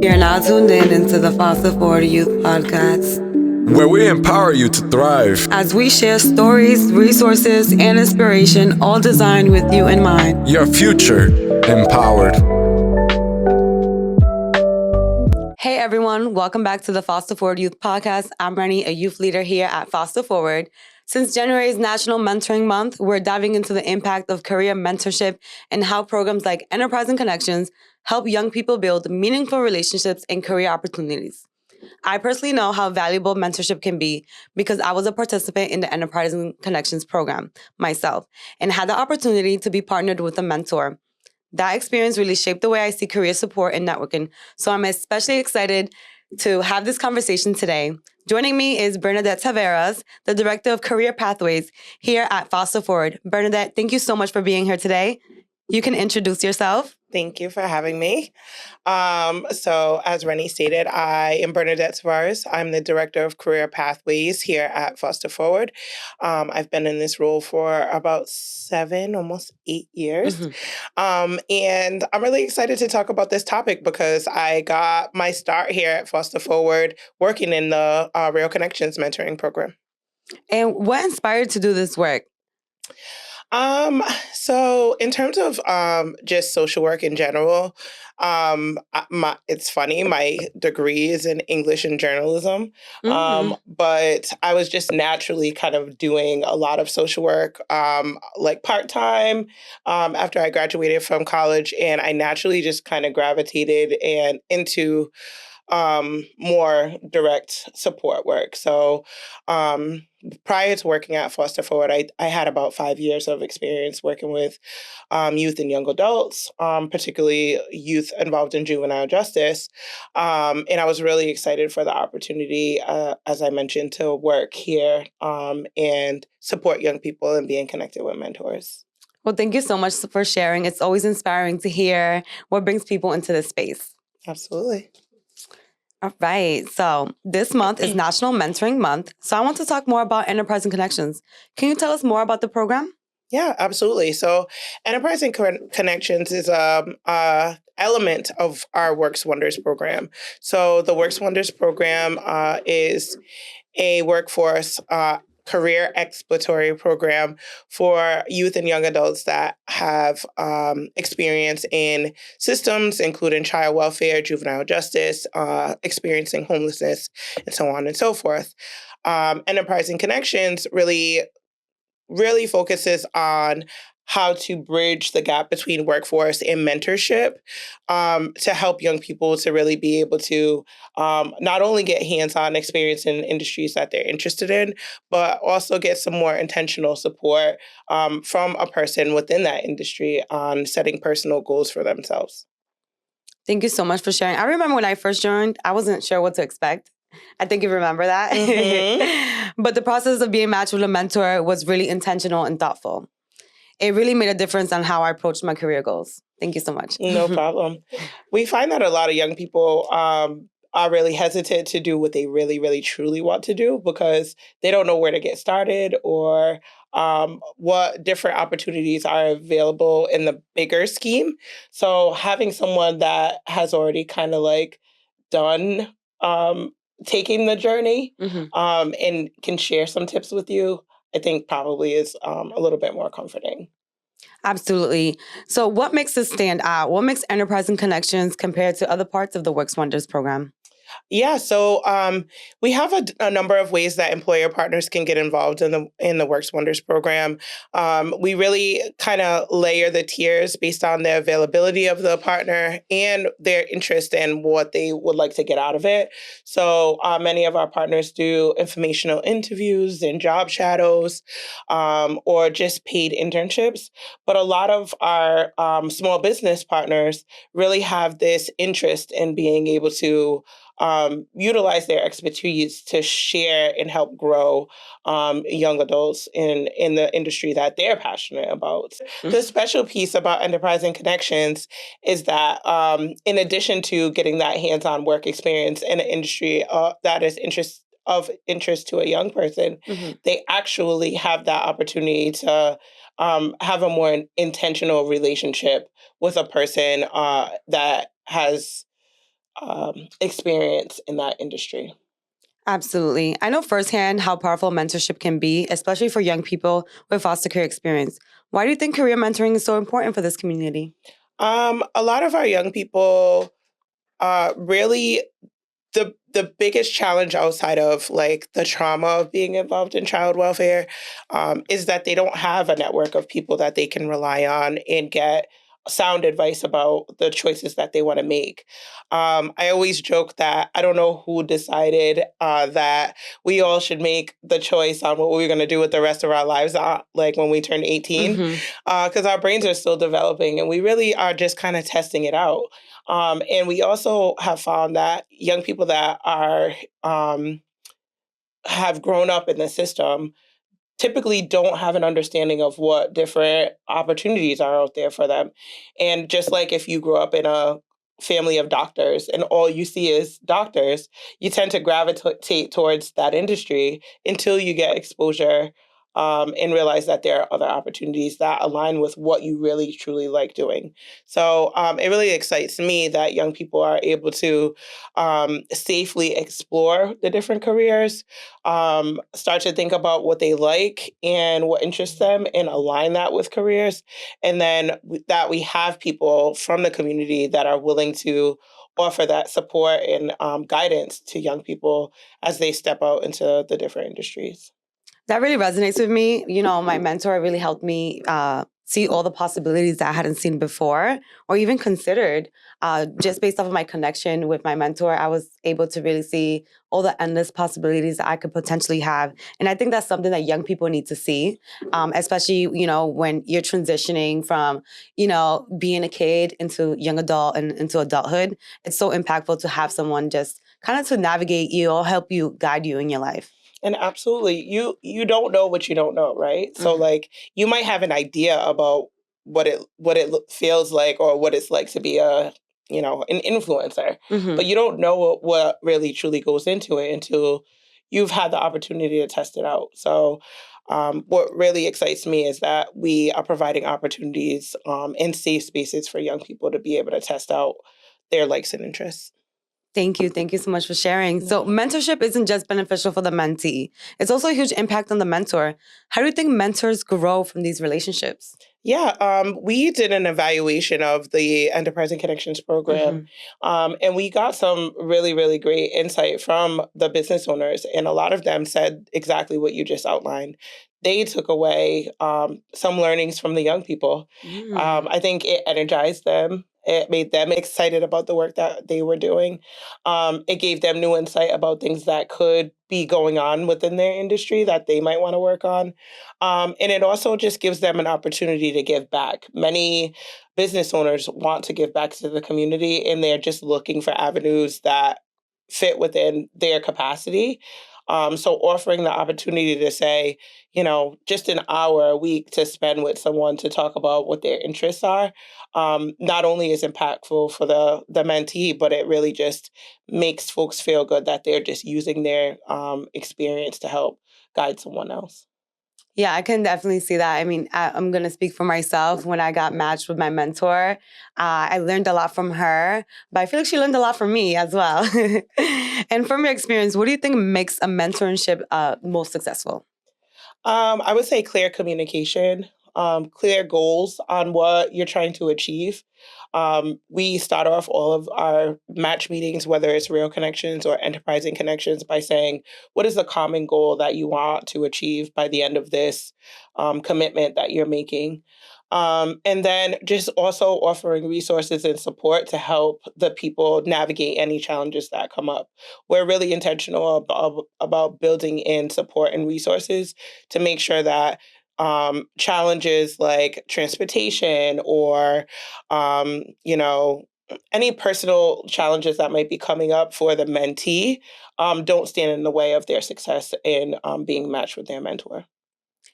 You're now tuned in into the Foster Forward Youth Podcast, where we empower you to thrive as we share stories, resources, and inspiration, all designed with you in mind. Your future empowered. Hey everyone, welcome back to the Foster Forward Youth Podcast. I'm Renny, a youth leader here at Foster Forward. Since January is National Mentoring Month, we're diving into the impact of career mentorship and how programs like Enterprise and Connections help young people build meaningful relationships and career opportunities. I personally know how valuable mentorship can be because I was a participant in the Enterprise and Connections program myself and had the opportunity to be partnered with a mentor. That experience really shaped the way I see career support and networking. So I'm especially excited to have this conversation today. Joining me is Bernadette Taveras, the Director of Career Pathways here at Foster Forward. Bernadette, thank you so much for being here today. You can introduce yourself. Thank you for having me. So as Renny stated, I am Bernadette Taveras. I'm the Director of Career Pathways here at Foster Forward. I've been in this role for about 7, almost 8 years. And I'm really excited to talk about this topic because I got my start here at Foster Forward working in the Real Connections mentoring program. And what inspired you to do this work? So in terms of just social work in general, it's funny, my degree is in English and journalism, but I was just naturally kind of doing a lot of social work, like part-time, after I graduated from college, and I naturally just kind of gravitated into more direct support work. So prior to working at Foster Forward, I had about 5 years of experience working with youth and young adults, particularly youth involved in juvenile justice. And I was really excited for the opportunity, as I mentioned, to work here and support young people and being connected with mentors. Well, thank you so much for sharing. It's always inspiring to hear what brings people into this space. Absolutely. All right. So this month is National Mentoring Month. So I want to talk more about Enterprise and Connections. Can you tell us more about the program? Yeah, absolutely. So Enterprise and Connections is a element of our Works Wonders program. So the Works Wonders program is a workforce career exploratory program for youth and young adults that have experience in systems, including child welfare, juvenile justice, experiencing homelessness, and so on and so forth. Enterprise and Connections really focuses on how to bridge the gap between workforce and mentorship to help young people to really be able to not only get hands-on experience in industries that they're interested in, but also get some more intentional support from a person within that industry on setting personal goals for themselves. Thank you so much for sharing. I remember when I first joined, I wasn't sure what to expect. I think you remember that. But the process of being matched with a mentor was really intentional and thoughtful. It really made a difference on how I approached my career goals. Thank you so much. No problem. We find that a lot of young people are really hesitant to do what they really, really, truly want to do because they don't know where to get started or what different opportunities are available in the bigger scheme. So having someone that has already kind of like done taking the journey and can share some tips with you, I think probably is a little bit more comforting. Absolutely. So what makes this stand out? What makes Enterprise and Connections compared to other parts of the Works Wonders program? Yeah, so we have a number of ways that employer partners can get involved in the Works Wonders program. We really kind of layer the tiers based on the availability of the partner and their interest in what they would like to get out of it. So many of our partners do informational interviews and job shadows or just paid internships. But a lot of our small business partners really have this interest in being able to utilize their expertise to share and help grow young adults in the industry that they're passionate about. The special piece about Enterprise and Connections is that in addition to getting that hands-on work experience in an industry that is of interest to a young person, they actually have that opportunity to have a more intentional relationship with a person that has experience in that industry. Absolutely. I know firsthand how powerful mentorship can be, especially for young people with foster care experience. Why do you think career mentoring is so important for this community? A lot of our young people really the biggest challenge outside of like the trauma of being involved in child welfare is that they don't have a network of people that they can rely on and get sound advice about the choices that they want to make. I always joke that I don't know who decided that we all should make the choice on what we're going to do with the rest of our lives, like when we turn 18, Hmm. because our brains are still developing and we really are just kind of testing it out. And we also have found that young people that are have grown up in the system typically don't have an understanding of what different opportunities are out there for them. And just like if you grew up in a family of doctors and all you see is doctors, you tend to gravitate towards that industry until you get exposure and realize that there are other opportunities that align with what you really truly like doing. So it really excites me that young people are able to safely explore the different careers, start to think about what they like and what interests them and align that with careers. And then that we have people from the community that are willing to offer that support and guidance to young people as they step out into the different industries. That really resonates with me. You know, my mentor really helped me see all the possibilities that I hadn't seen before or even considered. Just based off of my connection with my mentor, I was able to really see all the endless possibilities that I could potentially have. And I think that's something that young people need to see, especially, you know, when you're transitioning from, you know, being a kid into young adult and into adulthood. It's so impactful to have someone just kind of to navigate you or help you guide you in your life. And absolutely, you don't know what you don't know, right? So Mhm. like you might have an idea about feels like or what it's like to be a an influencer, but Mhm. you don't know what really truly goes into it until you've had the opportunity to test it out. So what really excites me is that we are providing opportunities and safe spaces for young people to be able to test out their likes and interests. Thank you. Thank you so much for sharing. So, mentorship isn't just beneficial for the mentee, it's also a huge impact on the mentor. How do you think mentors grow from these relationships? Yeah, we did an evaluation of the Enterprise and Connections program, Hmm. and we got some really, really great insight from the business owners. And a lot of them said exactly what you just outlined. They took away some learnings from the young people. Mm. I think it energized them. It made them excited about the work that they were doing. It gave them new insight about things that could be going on within their industry that they might want to work on. And it also just gives them an opportunity to give back. Many business owners want to give back to the community and they're just looking for avenues that fit within their capacity. So offering the opportunity to say, just an hour a week to spend with someone to talk about what their interests are, not only is impactful for the mentee, but it really just makes folks feel good that they're just using their experience to help guide someone else. Yeah, I can definitely see that. I mean, I'm going to speak for myself. When I got matched with my mentor, I learned a lot from her, but I feel like she learned a lot from me as well. And from your experience, what do you think makes a mentorship most successful? I would say clear communication, clear goals on what you're trying to achieve. We start off all of our match meetings, whether it's Real Connections or Enterprising Connections, by saying, what is the common goal that you want to achieve by the end of this commitment that you're making? And then just also offering resources and support to help the people navigate any challenges that come up. We're really intentional about building in support and resources to make sure that challenges like transportation or, any personal challenges that might be coming up for the mentee don't stand in the way of their success in being matched with their mentor.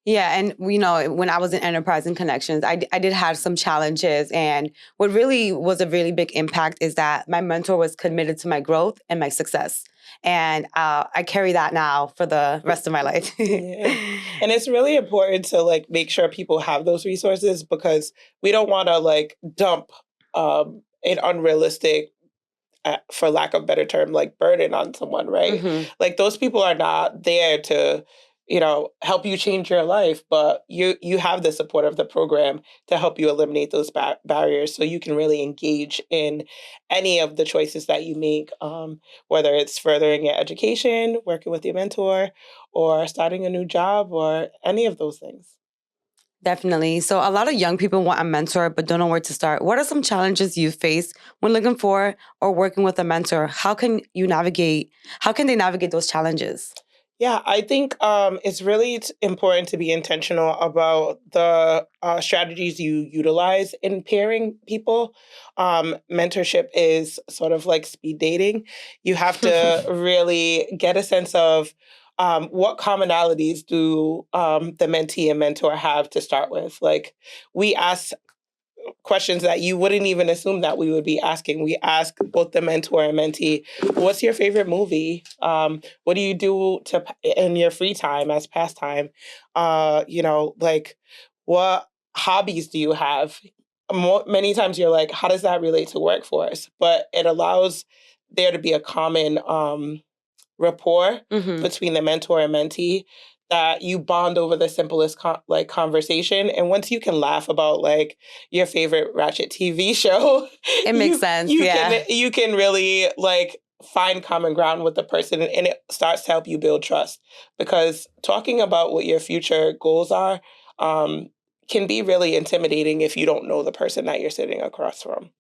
Yeah, and you know, when I was in Enterprise and Connections, I did have some challenges, and what really was a really big impact is that my mentor was committed to my growth and my success, and I carry that now for the rest of my life. Yeah. And it's really important to like make sure people have those resources because we don't want to like dump an unrealistic for lack of a better term, like burden on someone, right? Mm-hmm. Like those people are not there to, help you change your life, but you have the support of the program to help you eliminate those barriers so you can really engage in any of the choices that you make, whether it's furthering your education, working with your mentor, or starting a new job, or any of those things. Definitely. So a lot of young people want a mentor but don't know where to start. What are some challenges you face when looking for or working with a mentor? How can they navigate those challenges? Yeah, I think it's really important to be intentional about the strategies you utilize in pairing people. Mentorship is sort of like speed dating. You have to really get a sense of what commonalities do the mentee and mentor have to start with. Like we ask questions that you wouldn't even assume that we would be asking. We ask both the mentor and mentee, what's your favorite movie? What do you do in your free time as pastime? Like what hobbies do you have? Many times you're like, how does that relate to workforce? But it allows there to be a common rapport Mm-hmm. between the mentor and mentee that you bond over the simplest conversation. And once you can laugh about like your favorite Ratchet TV show, It makes sense. Yeah. you can really like find common ground with the person, and it starts to help you build trust, because talking about what your future goals are can be really intimidating if you don't know the person that you're sitting across from.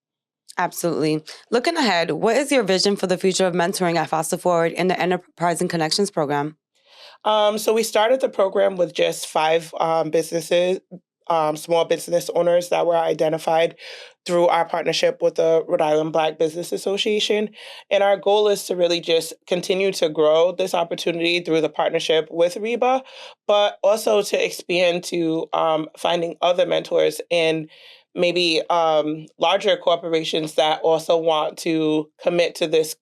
Absolutely. Looking ahead, what is your vision for the future of mentoring at Foster Forward in the Enterprise and Connections program? So we started the program with just 5 businesses, small business owners that were identified through our partnership with the Rhode Island Black Business Association. And our goal is to really just continue to grow this opportunity through the partnership with REBA, but also to expand to finding other mentors in maybe larger corporations that also want to commit to this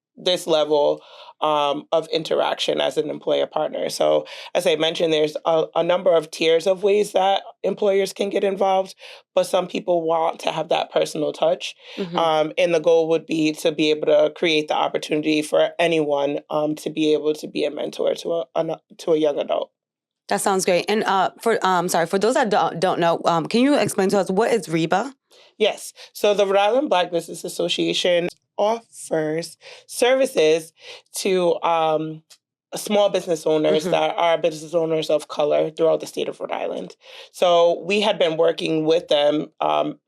level of interaction as an employer partner. So, as I mentioned, there's a number of tiers of ways that employers can get involved, but some people want to have that personal touch. Mm-hmm. And the goal would be to be able to create the opportunity for anyone to be able to be a mentor to a young adult. That sounds great. And for those that don't know, can you explain to us what is REBA? Yes. So the Rhode Island Black Business Association offers services to small business owners Mm-hmm. that are business owners of color throughout the state of Rhode Island. So we had been working with them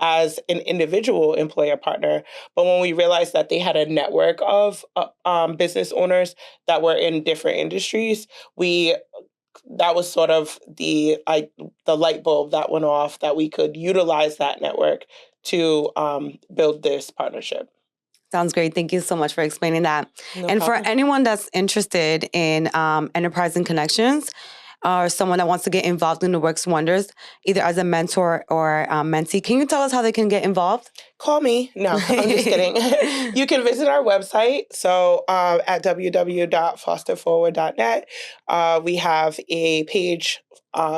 as an individual employer partner, but when we realized that they had a network of business owners that were in different industries, that was sort of the light bulb that went off, that we could utilize that network to build this partnership. Sounds great. Thank you so much for explaining that. No And for problem. anyone that's interested in Enterprise and Connections, or someone that wants to get involved in the Works Wonders, either as a mentor or mentee, can you tell us how they can get involved? Call me. No, I'm just kidding. You can visit our website. So at www.fosterforward.net, we have a page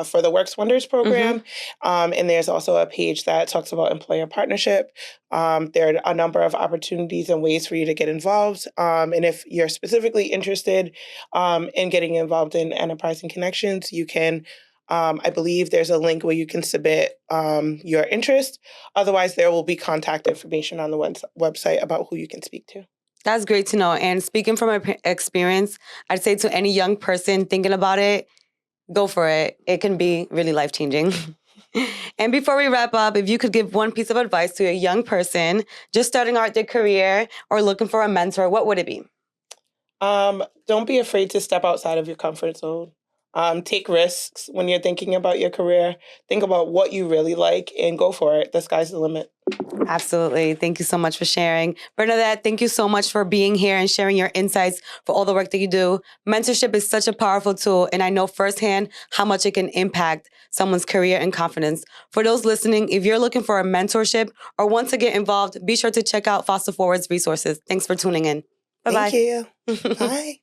for the Works Wonders program. And there's also a page that talks about employer partnership. There are a number of opportunities and ways for you to get involved. And if you're specifically interested in getting involved in Enterprise and Connections, you can, I believe there's a link where you can submit your interest. Otherwise, there will be contact information on the website about who you can speak to. That's great to know. And speaking from my experience, I'd say to any young person thinking about it, go for it. It can be really life-changing. And before we wrap up, if you could give one piece of advice to a young person just starting out their career or looking for a mentor, what would it be? Don't be afraid to step outside of your comfort zone. Take risks when you're thinking about your career. Think about what you really like and go for it. The sky's the limit. Absolutely. Thank you so much for sharing. Bernadette, thank you so much for being here and sharing your insights for all the work that you do. Mentorship is such a powerful tool, and I know firsthand how much it can impact someone's career and confidence. For those listening, if you're looking for a mentorship or want to get involved, be sure to check out Foster Forward's resources. Thanks for tuning in. Bye-bye. Thank you. Bye.